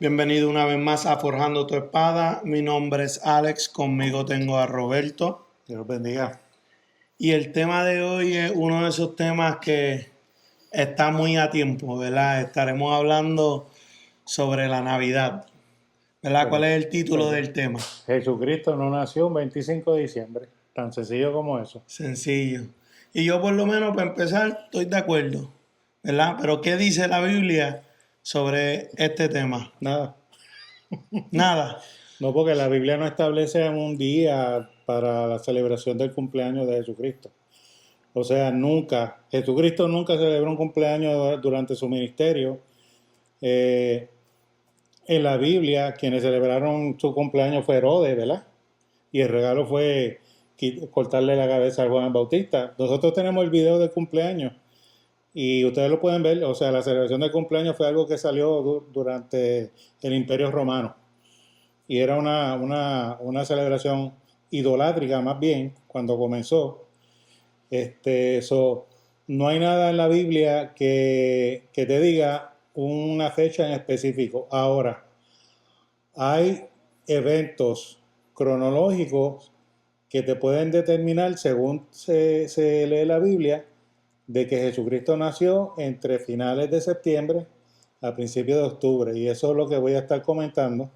Bienvenido una vez más a Forjando tu Espada. Mi nombre es Alex, conmigo tengo a Roberto. Dios los bendiga. Y el tema de hoy es uno de esos temas que está muy a tiempo, ¿verdad? Estaremos hablando sobre la Navidad, ¿verdad? ¿Cuál es el título del tema? Jesucristo no nació un 25 de diciembre. Tan sencillo como eso. Sencillo. Y yo por lo menos para empezar estoy de acuerdo, ¿verdad? Pero ¿qué dice la Biblia sobre este tema? Nada. Nada. No, porque la Biblia no establece un día para la celebración del cumpleaños de Jesucristo. O sea, Jesucristo nunca celebró un cumpleaños durante su ministerio. En la Biblia, quienes celebraron su cumpleaños fue Herodes, ¿verdad? Y el regalo fue cortarle la cabeza a Juan el Bautista. Nosotros tenemos el video del cumpleaños y ustedes lo pueden ver. O sea, la celebración del cumpleaños fue algo que salió durante el Imperio Romano. Y era una celebración idolátrica más bien cuando comenzó. No hay nada en la Biblia que te diga una fecha en específico. Ahora, hay eventos cronológicos que te pueden determinar, según se lee la Biblia, de que Jesucristo nació entre finales de septiembre a principios de octubre. Y eso es lo que voy a estar comentando.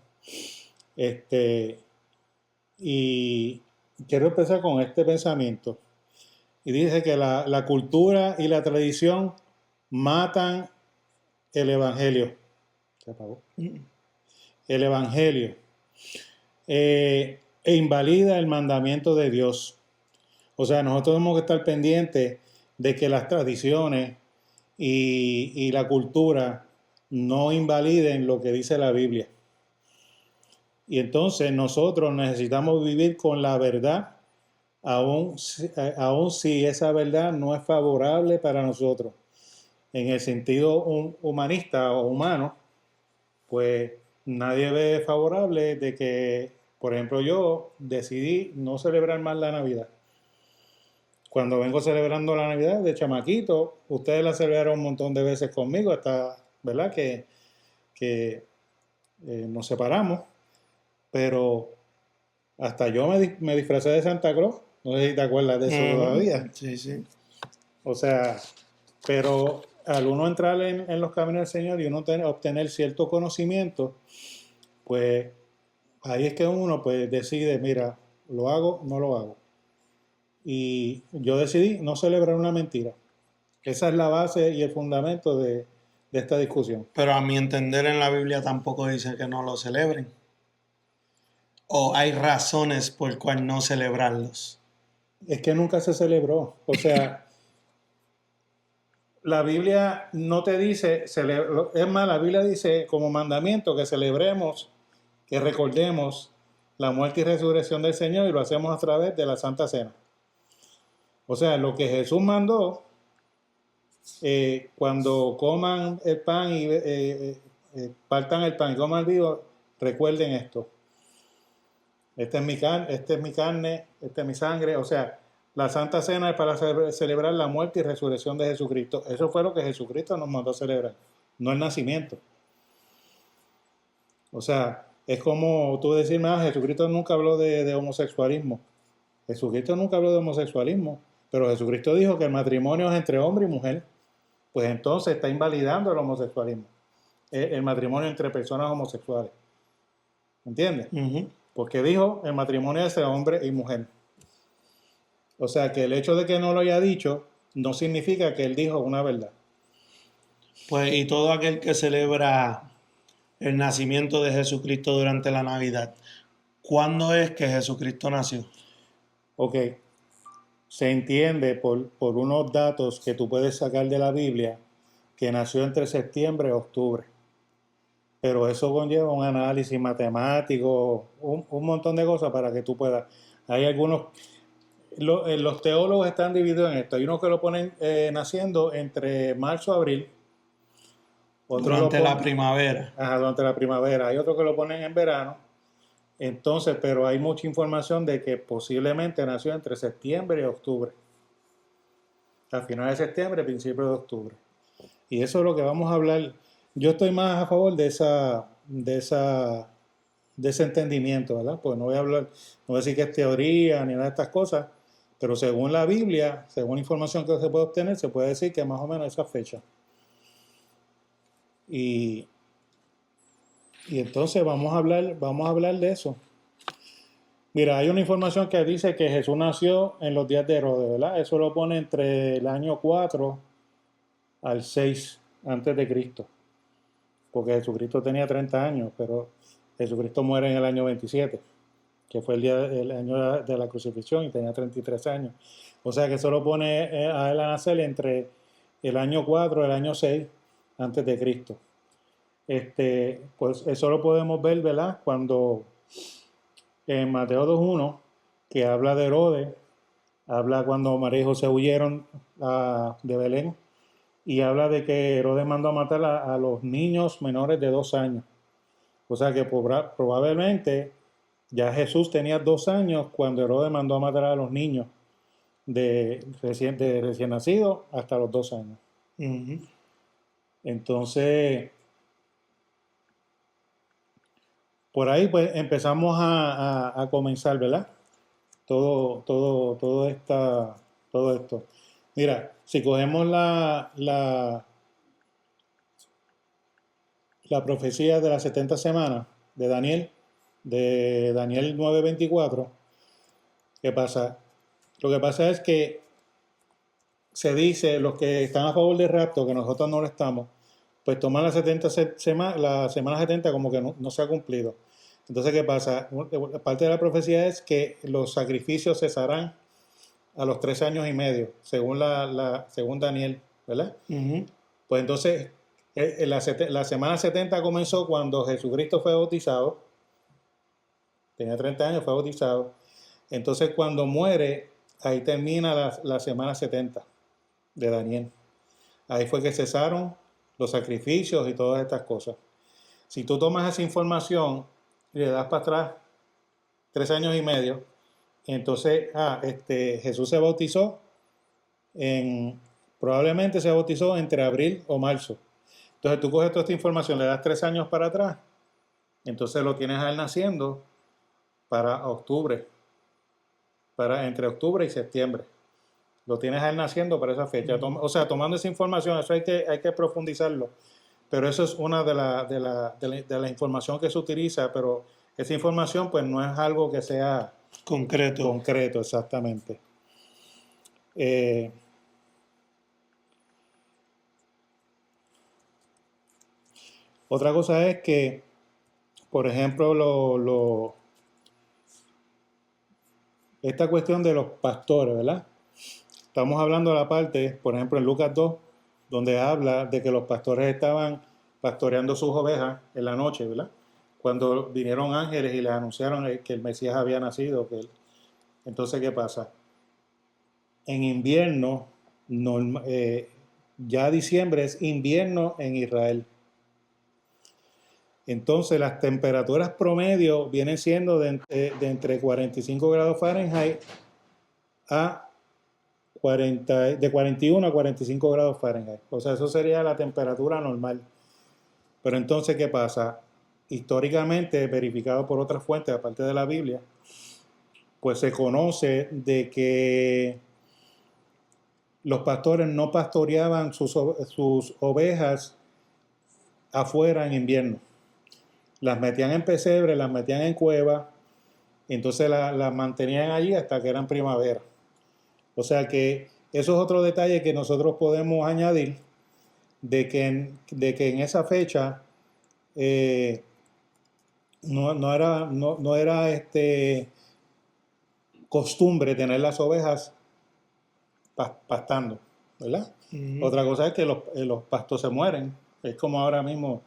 Y quiero empezar con este pensamiento. Y dice que la cultura y la tradición matan el Evangelio. ¿Se apagó? El Evangelio. E invalida el mandamiento de Dios. O sea, nosotros tenemos que estar pendientes de que las tradiciones y la cultura no invaliden lo que dice la Biblia. Y entonces nosotros necesitamos vivir con la verdad, aun si esa verdad no es favorable para nosotros. En el sentido humanista o humano, pues nadie ve favorable de que, por ejemplo, yo decidí no celebrar más la Navidad. Cuando vengo celebrando la Navidad de chamaquito, ustedes la celebraron un montón de veces conmigo, hasta, ¿verdad? Que nos separamos, pero hasta yo me disfracé de Santa Claus. No sé si te acuerdas de eso todavía. Sí, sí. O sea, pero al uno entrar en los caminos del Señor y uno obtener cierto conocimiento, pues ahí es que uno pues decide, mira, lo hago, no lo hago. Y yo decidí no celebrar una mentira. Esa es la base y el fundamento de esta discusión. Pero a mi entender en la Biblia tampoco dice que no lo celebren. O hay razones por cual no celebrarlos. Es que nunca se celebró. O sea, la Biblia no te dice, es más, la Biblia dice como mandamiento que celebremos, que recordemos la muerte y resurrección del Señor, y lo hacemos a través de la Santa Cena. O sea, lo que Jesús mandó, cuando coman el pan y partan el pan y coman el vino, recuerden esto. Esta es mi carne, esta es mi sangre. O sea, la Santa Cena es para celebrar la muerte y resurrección de Jesucristo. Eso fue lo que Jesucristo nos mandó a celebrar, no el nacimiento. O sea, es como tú decirme, Jesucristo nunca habló de homosexualismo. Jesucristo nunca habló de homosexualismo, pero Jesucristo dijo que el matrimonio es entre hombre y mujer. Pues entonces está invalidando el homosexualismo, el matrimonio entre personas homosexuales. ¿Entiendes? Porque dijo el matrimonio es entre hombre y mujer. O sea que el hecho de que no lo haya dicho no significa que él dijo una verdad. Pues y todo aquel que celebra el nacimiento de Jesucristo durante la Navidad, ¿cuándo es que Jesucristo nació? Ok, se entiende por unos datos que tú puedes sacar de la Biblia que nació entre septiembre y octubre. Pero eso conlleva un análisis matemático, un montón de cosas para que tú puedas. Hay algunos, los teólogos están divididos en esto. Hay unos que lo ponen naciendo entre marzo y abril. Durante la primavera. Ajá, durante la primavera. Hay otros que lo ponen en verano. Entonces, pero hay mucha información de que posiblemente nació entre septiembre y octubre. A finales de septiembre, principios de octubre. Y eso es lo que vamos a hablar. Yo estoy más a favor de esa de ese entendimiento, ¿verdad? Pues no voy a hablar, no voy a decir que es teoría ni nada de estas cosas, pero según la Biblia, según la información que se puede obtener, se puede decir que más o menos esa fecha. Y, y entonces vamos a hablar de eso. Mira, hay una información que dice que Jesús nació en los días de Herodes, ¿verdad? Eso lo pone entre el año 4 al 6 antes de Cristo, porque Jesucristo tenía 30 años, pero Jesucristo muere en el año 27, que fue el año de la crucifixión, y tenía 33 años. O sea que eso lo pone a él a nacer entre el año 4 y el año 6 antes de Cristo. Pues eso lo podemos ver, ¿verdad? Cuando en Mateo 2.1, que habla de Herodes, habla cuando María y José huyeron de Belén, y habla de que Herodes mandó a matar a los niños menores de 2 años. O sea que probablemente ya Jesús tenía 2 años cuando Herodes mandó a matar a los niños de recién nacidos hasta los 2 años. Uh-huh. Entonces, por ahí pues empezamos a comenzar, ¿verdad? Todo esto. Mira, si cogemos la profecía de las 70 semanas de Daniel 9:24, ¿qué pasa? Lo que pasa es que se dice, los que están a favor del rapto, que nosotros no lo estamos, pues toman la semana 70 como que no se ha cumplido. Entonces, ¿qué pasa? Parte de la profecía es que los sacrificios cesarán a los 3 años y medio, según según Daniel, ¿verdad? Uh-huh. Pues entonces, la semana 70 comenzó cuando Jesucristo fue bautizado, tenía 30 años, fue bautizado. Entonces, cuando muere, ahí termina la semana 70 de Daniel. Ahí fue que cesaron los sacrificios y todas estas cosas. Si tú tomas esa información y le das para atrás 3 años y medio, entonces Jesús se bautizó probablemente se bautizó entre abril o marzo. Entonces tú coges toda esta información, le das 3 años para atrás, entonces lo tienes a él naciendo para octubre, entre octubre y septiembre. Lo tienes a él naciendo para esa fecha. O sea, tomando esa información, eso hay que profundizarlo. Pero eso es una de la información que se utiliza, pero esa información pues no es algo que sea concreto, exactamente. Otra cosa es que, por ejemplo, esta cuestión de los pastores, ¿verdad? Estamos hablando de la parte, por ejemplo, en Lucas 2, donde habla de que los pastores estaban pastoreando sus ovejas en la noche, ¿verdad? Cuando vinieron ángeles y les anunciaron que el Mesías había nacido. Entonces, ¿qué pasa? En invierno, ya diciembre es invierno en Israel. Entonces, las temperaturas promedio vienen siendo de entre 45 grados Fahrenheit de 41 a 45 grados Fahrenheit. O sea, eso sería la temperatura normal. Pero entonces, ¿qué pasa? Históricamente, verificado por otras fuentes, aparte de la Biblia, pues se conoce de que los pastores no pastoreaban sus ovejas afuera en invierno. Las metían en pesebre, las metían en cuevas, y entonces las mantenían allí hasta que eran primavera. O sea que eso es otro detalle que nosotros podemos añadir, de que en esa fecha no era costumbre tener las ovejas pastando, ¿verdad? Uh-huh. Otra cosa es que los pastos se mueren. Es como ahora mismo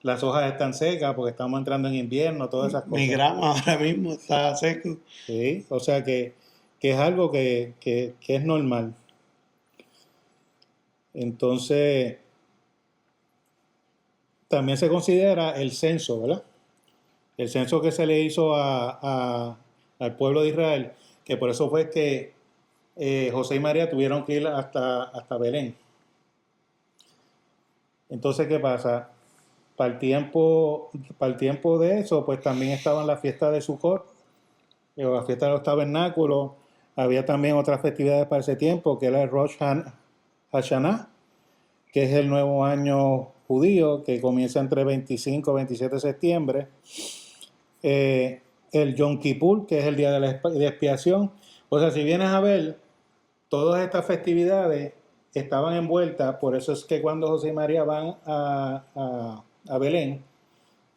las hojas están secas porque estamos entrando en invierno, todas esas cosas. Mi grama ahora mismo está seco. Sí, o sea que es algo que es normal. Entonces, también se considera el censo, ¿verdad? El censo que se le hizo al pueblo de Israel, que por eso fue que José y María tuvieron que ir hasta Belén. Entonces, ¿qué pasa? para el tiempo de eso, pues también estaban las fiestas de Sukkot, o la fiesta de los tabernáculos. Había también otras festividades para ese tiempo, que era el Rosh Hashanah, que es el nuevo año judío, que comienza entre 25 y 27 de septiembre. El Yom Kippur, que es el día de la expiación. O sea, si vienes a ver, todas estas festividades estaban envueltas, por eso es que cuando José y María van a Belén,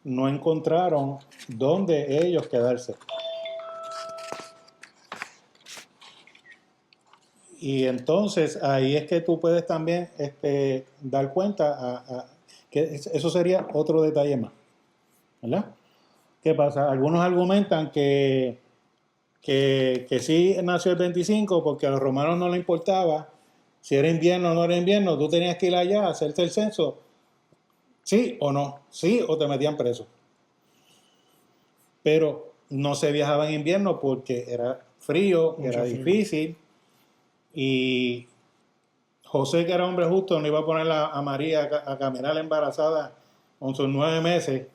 no encontraron dónde ellos quedarse. Y entonces ahí es que tú puedes también dar cuenta que eso sería otro detalle más, ¿verdad? ¿Qué pasa? Algunos argumentan que sí nació el 25 porque a los romanos no les importaba si era invierno o no era invierno, tú tenías que ir allá a hacerte el censo, sí o no, sí o te metían preso. Pero no se viajaba en invierno porque era frío, era difícil. Y José, que era hombre justo, no iba a poner a María a caminar embarazada con sus 9 meses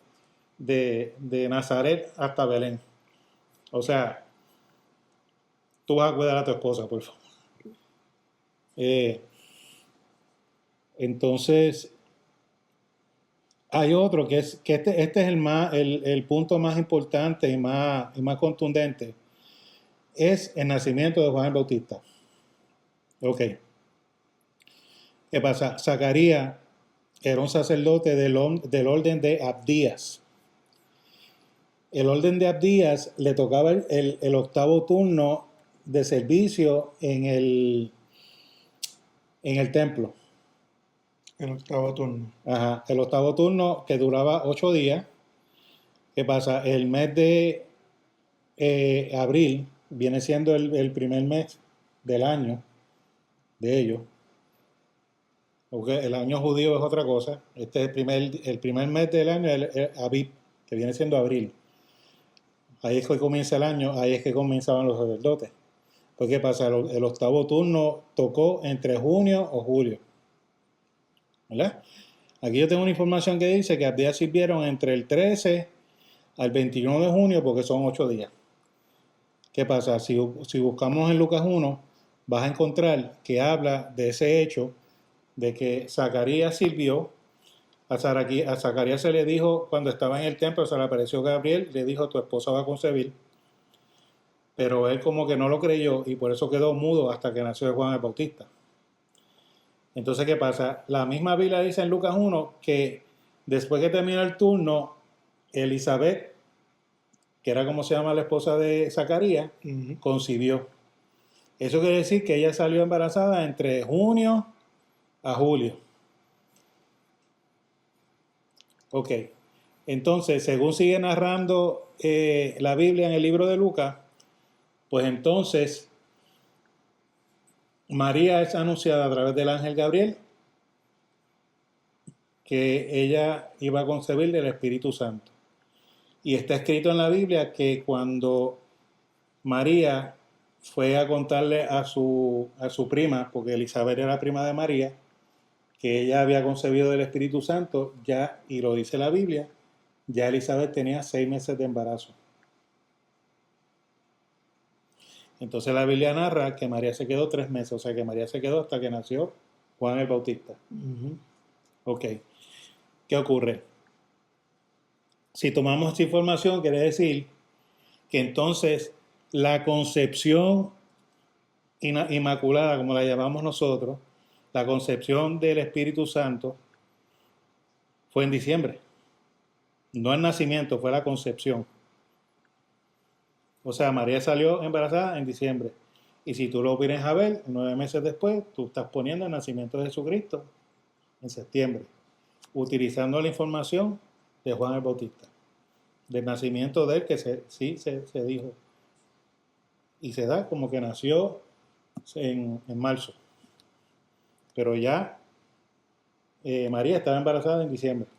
de Nazaret hasta Belén. O sea, tú vas a cuidar a tu esposa, por favor. Entonces, hay otro que este es el punto más importante y más contundente. Es el nacimiento de Juan el Bautista. Ok. ¿Qué pasa? Zacarías era un sacerdote del orden de Abdías. El orden de Abdías le tocaba el octavo turno de servicio en el templo. El octavo turno. Ajá, el octavo turno que duraba 8 días. ¿Qué pasa? El mes de abril viene siendo el primer mes del año de ellos. Porque el año judío es otra cosa. Este es el primer mes del año, el Abib, que viene siendo abril. Ahí es que comienza el año, ahí es que comenzaban los sacerdotes. Pues ¿qué pasa? El octavo turno tocó entre junio o julio. ¿Verdad? Aquí yo tengo una información que dice que Abdías sirvieron entre el 13 al 21 de junio porque son 8 días. ¿Qué pasa? Si buscamos en Lucas 1, vas a encontrar que habla de ese hecho de que Zacarías sirvió. A Zacarías se le dijo, cuando estaba en el templo, se le apareció Gabriel, le dijo, tu esposa va a concebir. Pero él como que no lo creyó y por eso quedó mudo hasta que nació Juan el Bautista. Entonces, ¿qué pasa? La misma Biblia dice en Lucas 1 que después que terminó el turno, Elizabeth, que era como se llama la esposa de Zacarías, concibió. Eso quiere decir que ella salió embarazada entre junio a julio. Ok. Entonces, según sigue narrando la Biblia en el libro de Lucas, pues entonces María es anunciada a través del ángel Gabriel que ella iba a concebir del Espíritu Santo. Y está escrito en la Biblia que cuando María fue a contarle a su prima, porque Elizabeth era prima de María, que ella había concebido del Espíritu Santo, ya, y lo dice la Biblia, ya Elizabeth tenía 6 meses de embarazo. Entonces la Biblia narra que María se quedó 3 meses, o sea que María se quedó hasta que nació Juan el Bautista. Ok, ¿qué ocurre? Si tomamos esta información, quiere decir que entonces la concepción inmaculada, como la llamamos nosotros, la concepción del Espíritu Santo, fue en diciembre. No el nacimiento, fue la concepción. O sea, María salió embarazada en diciembre. Y si tú lo vienes a ver, 9 meses después, tú estás poniendo el nacimiento de Jesucristo en septiembre, utilizando la información de Juan el Bautista, del nacimiento de él, que se dijo. Y se da como que nació en marzo. Pero ya María estaba embarazada en diciembre.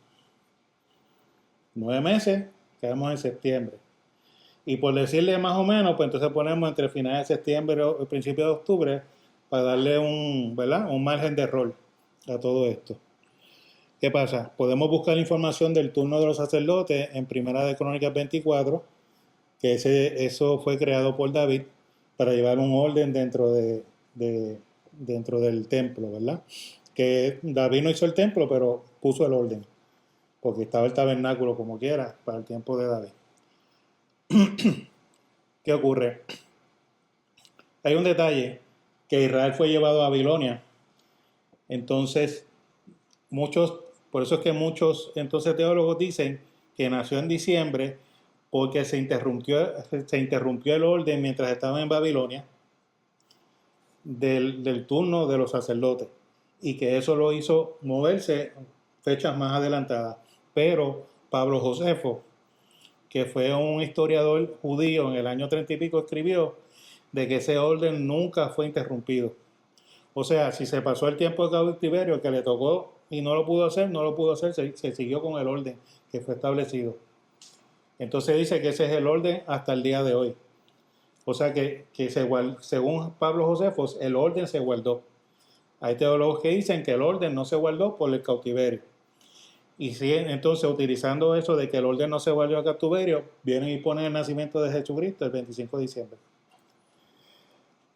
9 meses, quedamos en septiembre. Y por decirle más o menos, pues entonces ponemos entre finales de septiembre y principios de octubre para darle un margen de error a todo esto. ¿Qué pasa? Podemos buscar información del turno de los sacerdotes en Primera de Crónicas 24, que eso fue creado por David para llevar un orden dentro del templo, ¿verdad? Que David no hizo el templo, pero puso el orden, porque estaba el tabernáculo como quiera para el tiempo de David. ¿Qué ocurre? Hay un detalle, que Israel fue llevado a Babilonia. Entonces, por eso es que muchos entonces teólogos dicen que nació en diciembre porque se interrumpió el orden mientras estaba en Babilonia del turno de los sacerdotes, y que eso lo hizo moverse fechas más adelantadas. Pero Pablo Josefo, que fue un historiador judío en el año 30 y pico, escribió de que ese orden nunca fue interrumpido. O sea, si se pasó el tiempo de cautiverio que le tocó y no lo pudo hacer, se siguió con el orden que fue establecido. Entonces dice que ese es el orden hasta el día de hoy. O sea que según Pablo Josefo, el orden se guardó. Hay teólogos que dicen que el orden no se guardó por el cautiverio. Y si entonces, utilizando eso de que el orden no se guardó al cautiverio, vienen y ponen el nacimiento de Jesucristo el 25 de diciembre.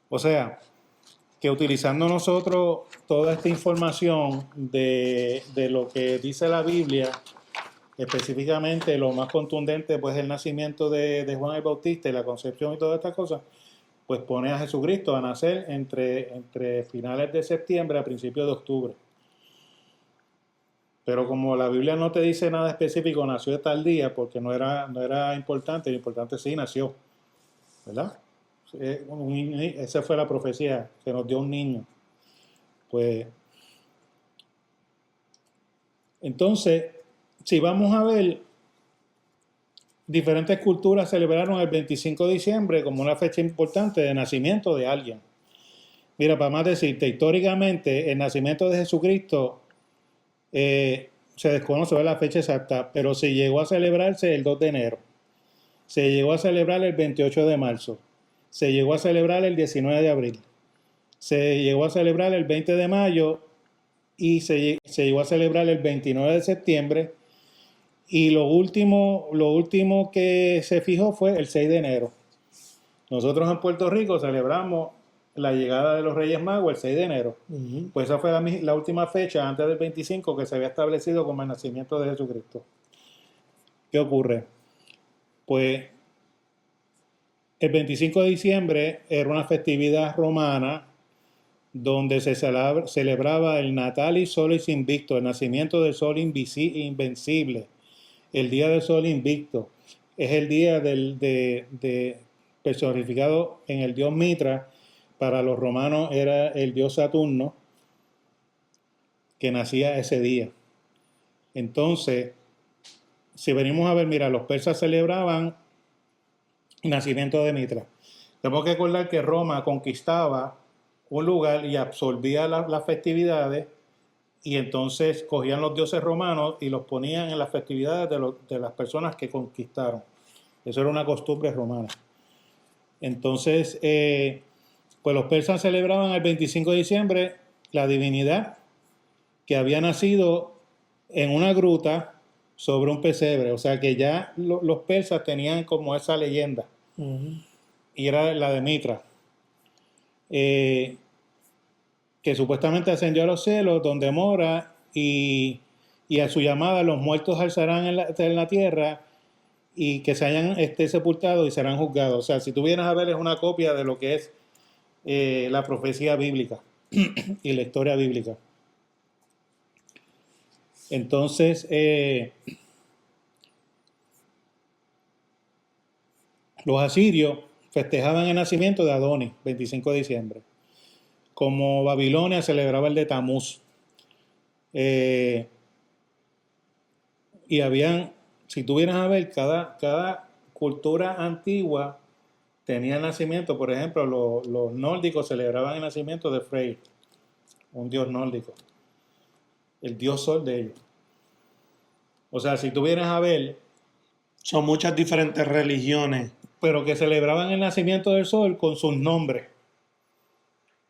O sea, que utilizando nosotros toda esta información de lo que dice la Biblia, específicamente lo más contundente, pues el nacimiento de Juan el Bautista y la concepción y todas estas cosas, pues pone a Jesucristo a nacer entre finales de septiembre a principios de octubre. Pero como la Biblia no te dice nada específico, nació de tal día, porque no era importante, lo importante sí nació, ¿verdad? Esa fue la profecía que nos dio un niño. Pues, entonces, si vamos a ver, diferentes culturas celebraron el 25 de diciembre como una fecha importante de nacimiento de alguien. Mira, para más decirte, históricamente el nacimiento de Jesucristo se desconoce la fecha exacta, pero se llegó a celebrarse el 2 de enero, se llegó a celebrar el 28 de marzo, se llegó a celebrar el 19 de abril, se llegó a celebrar el 20 de mayo y se llegó a celebrar el 29 de septiembre, y lo último que se fijó fue el 6 de enero. Nosotros en Puerto Rico celebramos la llegada de los Reyes Magos el 6 de enero. Uh-huh. Pues esa fue la última fecha antes del 25 que se había establecido como el nacimiento de Jesucristo. ¿Qué ocurre? Pues el 25 de diciembre era una festividad romana donde se celebraba el Natalis Solis Invicto, el nacimiento del sol invencible, el día del sol invicto. Es el día personificado en el dios Mitra. Para los romanos era el dios Saturno, que nacía ese día. Entonces, si venimos a ver, mira, los persas celebraban el nacimiento de Mitra. Tenemos que recordar que Roma conquistaba un lugar y absorbía las festividades, y entonces cogían los dioses romanos y los ponían en las festividades de las personas que conquistaron. Eso era una costumbre romana. Entonces, pues los persas celebraban el 25 de diciembre la divinidad que había nacido en una gruta sobre un pesebre. O sea que ya los persas tenían como esa leyenda. Uh-huh. Y era la de Mitra. Que supuestamente ascendió a los cielos, donde mora, y a su llamada los muertos alzarán en la tierra, y que se hayan sepultado y serán juzgados. O sea, si tú vienes a ver, es una copia de lo que es la profecía bíblica y la historia bíblica. Entonces, los asirios festejaban el nacimiento de Adonis, 25 de diciembre. Como Babilonia celebraba el de Tamuz. Y habían, si tú vienes a ver, cada cultura antigua tenía el nacimiento. Por ejemplo, los nórdicos celebraban el nacimiento de Freyr, un dios nórdico, el dios sol de ellos. O sea, si tú vienes a ver, son muchas diferentes religiones, pero que celebraban el nacimiento del sol con sus nombres.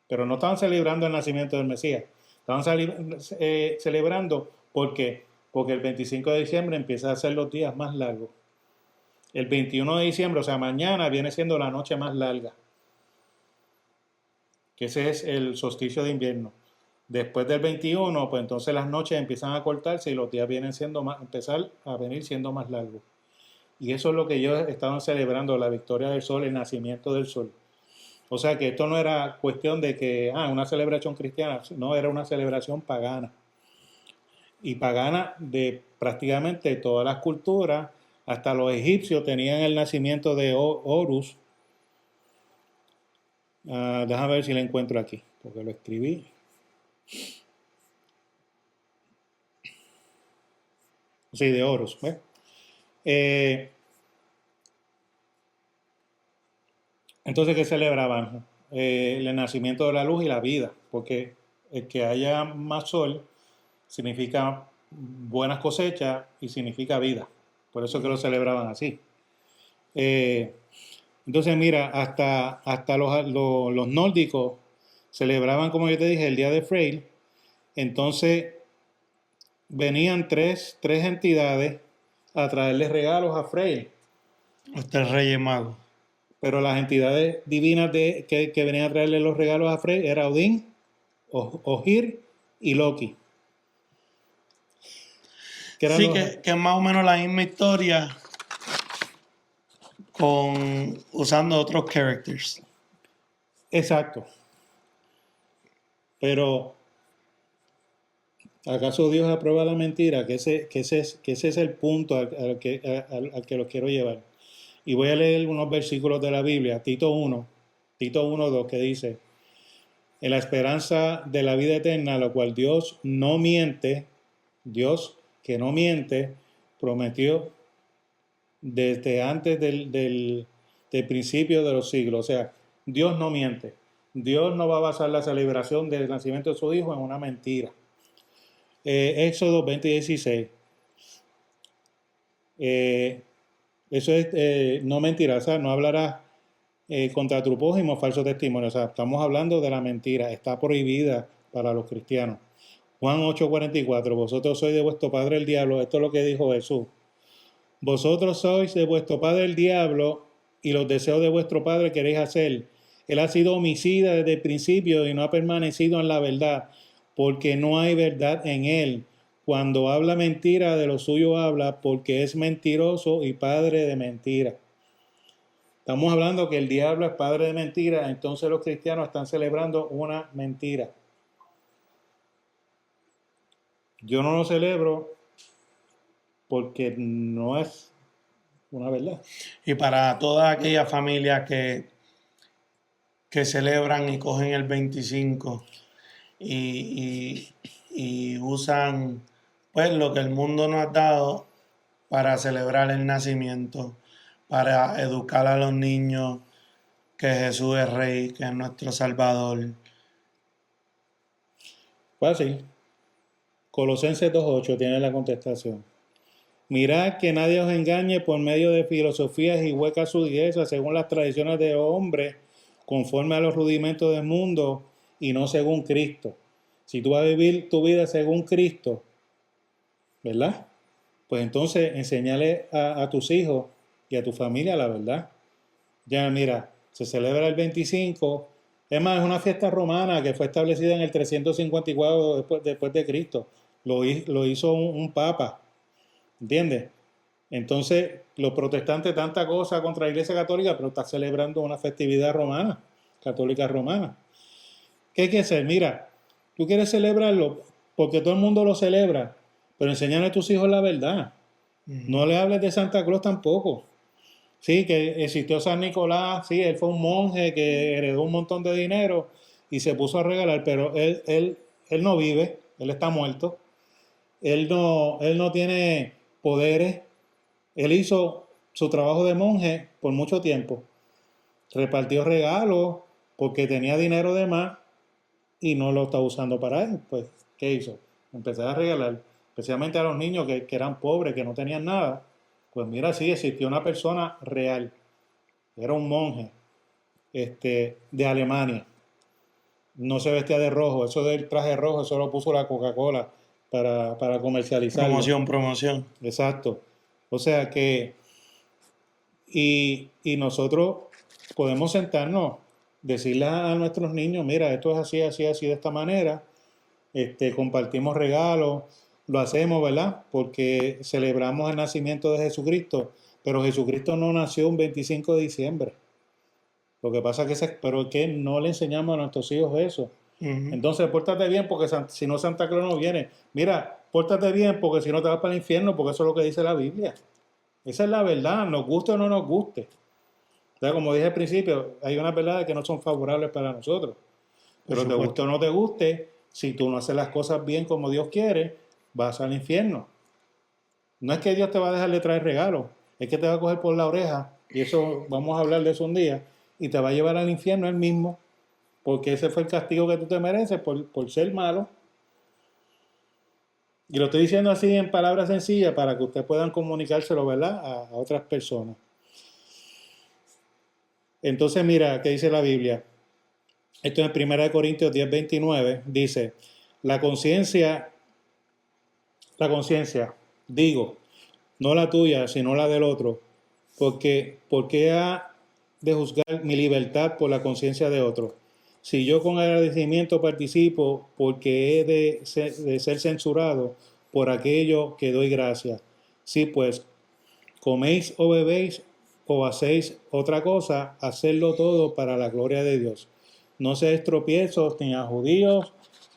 Pero no estaban celebrando el nacimiento del Mesías, estaban celebrando ¿Por qué? Porque el 25 de diciembre empieza a ser los días más largos. El 21 de diciembre, o sea, mañana viene siendo la noche más larga, que ese es el solsticio de invierno. Después del 21, pues entonces las noches empiezan a cortarse y los días vienen siendo más, empezar a venir siendo más largos. Y eso es lo que ellos estaban celebrando, la victoria del sol, el nacimiento del sol. O sea que esto no era cuestión de que, una celebración cristiana, no, era una celebración pagana. Y pagana de prácticamente todas las culturas, hasta los egipcios tenían el nacimiento de Horus. Déjame ver si lo encuentro aquí, porque lo escribí. Sí, de Horus. ¿Ves? Entonces, ¿qué celebraban? El nacimiento de la luz y la vida, porque el que haya más sol significa buenas cosechas y significa vida. Por eso que lo celebraban así. Entonces, mira, hasta los nórdicos celebraban, como yo te dije, el día de Freyr. Entonces, venían tres entidades a traerles regalos a Freyr. Los tres reyes magos. Pero las entidades divinas que venían a traerle los regalos a Freyr era Odín, Ojir y Loki. Sí, que es más o menos la misma historia usando otros characters. Exacto. Pero ¿acaso Dios aprueba la mentira? Que ese es el punto al que los quiero llevar. Y voy a leer unos versículos de la Biblia, Tito 1:2, que dice: en la esperanza de la vida eterna, lo cual Dios no miente, Dios que no miente, prometió desde antes del principio de los siglos. O sea, Dios no miente. Dios no va a basar la celebración del nacimiento de su Hijo en una mentira. Éxodo 20:16. Eso es no mentirá, o sea, no hablará contra tu prójimo falso testimonio. O sea, estamos hablando de la mentira, está prohibida para los cristianos. Juan 8:44, vosotros sois de vuestro padre el diablo. Esto es lo que dijo Jesús. Vosotros sois de vuestro padre el diablo y los deseos de vuestro padre queréis hacer. Él ha sido homicida desde el principio y no ha permanecido en la verdad, porque no hay verdad en él. Cuando habla mentira, de lo suyo habla, porque es mentiroso y padre de mentira. Estamos hablando que el diablo es padre de mentira, entonces los cristianos están celebrando una mentira. Yo no lo celebro porque no es una verdad. Y para todas aquellas familias que celebran y cogen el 25 y usan pues lo que el mundo nos ha dado para celebrar el nacimiento, para educar a los niños que Jesús es Rey, que es nuestro Salvador. Fácil. Colosenses 2:8 tiene la contestación. Mirad que nadie os engañe por medio de filosofías y huecas sutilezas según las tradiciones de hombres, conforme a los rudimentos del mundo y no según Cristo. Si tú vas a vivir tu vida según Cristo, ¿verdad? Pues entonces enséñale a tus hijos y a tu familia la verdad. Ya mira, se celebra el 25, es más, es una fiesta romana que fue establecida en el 354 después de Cristo. Lo hizo un papa, ¿entiendes? Entonces, los protestantes, tanta cosa contra la Iglesia Católica, pero está celebrando una festividad romana, católica romana. ¿Qué hay que hacer? Mira, tú quieres celebrarlo porque todo el mundo lo celebra, pero enséñale a tus hijos la verdad. No le hables de Santa Claus tampoco. Sí, que existió San Nicolás, sí, él fue un monje que heredó un montón de dinero y se puso a regalar, pero él no vive, él está muerto, él no tiene poderes, él hizo su trabajo de monje por mucho tiempo, repartió regalos porque tenía dinero de más y no lo está usando para él. Pues, ¿qué hizo? Empezar a regalar, especialmente a los niños que eran pobres, que no tenían nada. Pues mira, sí, existió una persona real, era un monje de Alemania, no se vestía de rojo, eso del traje rojo, eso lo puso la Coca-Cola para comercializarlo. Promoción. Exacto. O sea que, y nosotros podemos sentarnos, decirle a nuestros niños, mira, esto es así, así, así, de esta manera. Compartimos regalos, lo hacemos, ¿verdad? Porque celebramos el nacimiento de Jesucristo, pero Jesucristo no nació un 25 de diciembre. Lo que pasa es que no le enseñamos a nuestros hijos eso. Ujú. Entonces, pórtate bien porque si no Santa Claus no viene. Mira, pórtate bien porque si no te vas para el infierno, porque eso es lo que dice la Biblia. Esa es la verdad, nos guste o no nos guste. O sea, como dije al principio, hay unas verdades que no son favorables para nosotros. Pero te guste o no te guste, si tú no haces las cosas bien como Dios quiere, vas al infierno. No es que Dios te va a dejar de traer regalos, es que te va a coger por la oreja, y eso vamos a hablar de eso un día, y te va a llevar al infierno él mismo, porque ese fue el castigo que tú te mereces por ser malo. Y lo estoy diciendo así en palabras sencillas para que ustedes puedan comunicárselo, ¿verdad?, a otras personas. Entonces, mira, ¿qué dice la Biblia? Esto en 1 Corintios 10:29 dice, la conciencia, digo, no la tuya, sino la del otro, porque ha de juzgar mi libertad por la conciencia de otro. Si yo con agradecimiento participo porque he de ser censurado por aquello que doy gracias. Si pues coméis o bebéis o hacéis otra cosa, hacedlo todo para la gloria de Dios. No seáis tropiezos ni a judíos,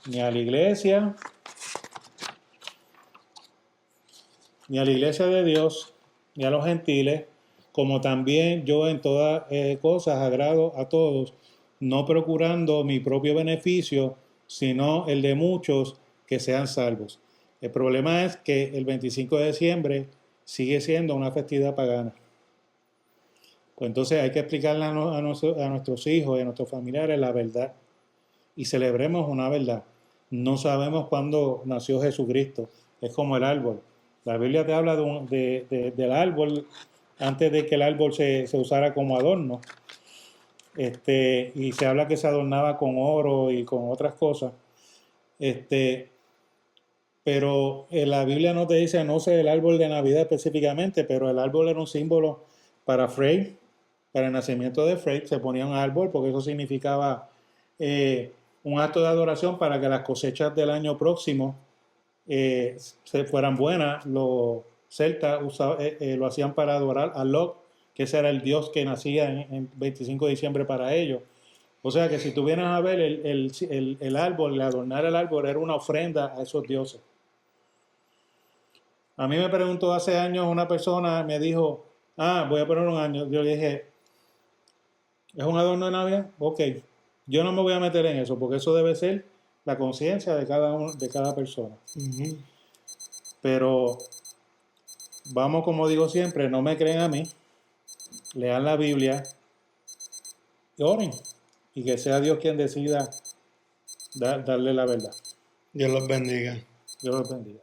ni a la iglesia, ni a la iglesia de Dios, ni a los gentiles, como también yo en todas cosas agrado a todos, no procurando mi propio beneficio, sino el de muchos que sean salvos. El problema es que el 25 de diciembre sigue siendo una festividad pagana. Pues entonces hay que explicarle a nuestros hijos y a nuestros familiares la verdad y celebremos una verdad. No sabemos cuándo nació Jesucristo, es como el árbol. La Biblia te habla del árbol antes de que el árbol se usara como adorno. Y se habla que se adornaba con oro y con otras cosas. Pero la Biblia no te dice, no sé, el árbol de Navidad específicamente, pero el árbol era un símbolo para Frey, para el nacimiento de Frey. Se ponía un árbol porque eso significaba un acto de adoración para que las cosechas del año próximo se fueran buenas. Los celtas lo hacían para adorar a Lot, que ese era el dios que nacía en 25 de diciembre para ellos. O sea que si tú vienes a ver el árbol, el adornar el árbol era una ofrenda a esos dioses. A mí me preguntó hace años una persona, me dijo, voy a poner un año. Yo le dije, ¿es un adorno de Navidad? Ok, yo no me voy a meter en eso, porque eso debe ser la conciencia de cada persona. Uh-huh. Pero vamos, como digo siempre, no me creen a mí, lean la Biblia y oren, y que sea Dios quien decida darle la verdad. Dios los bendiga. Dios los bendiga.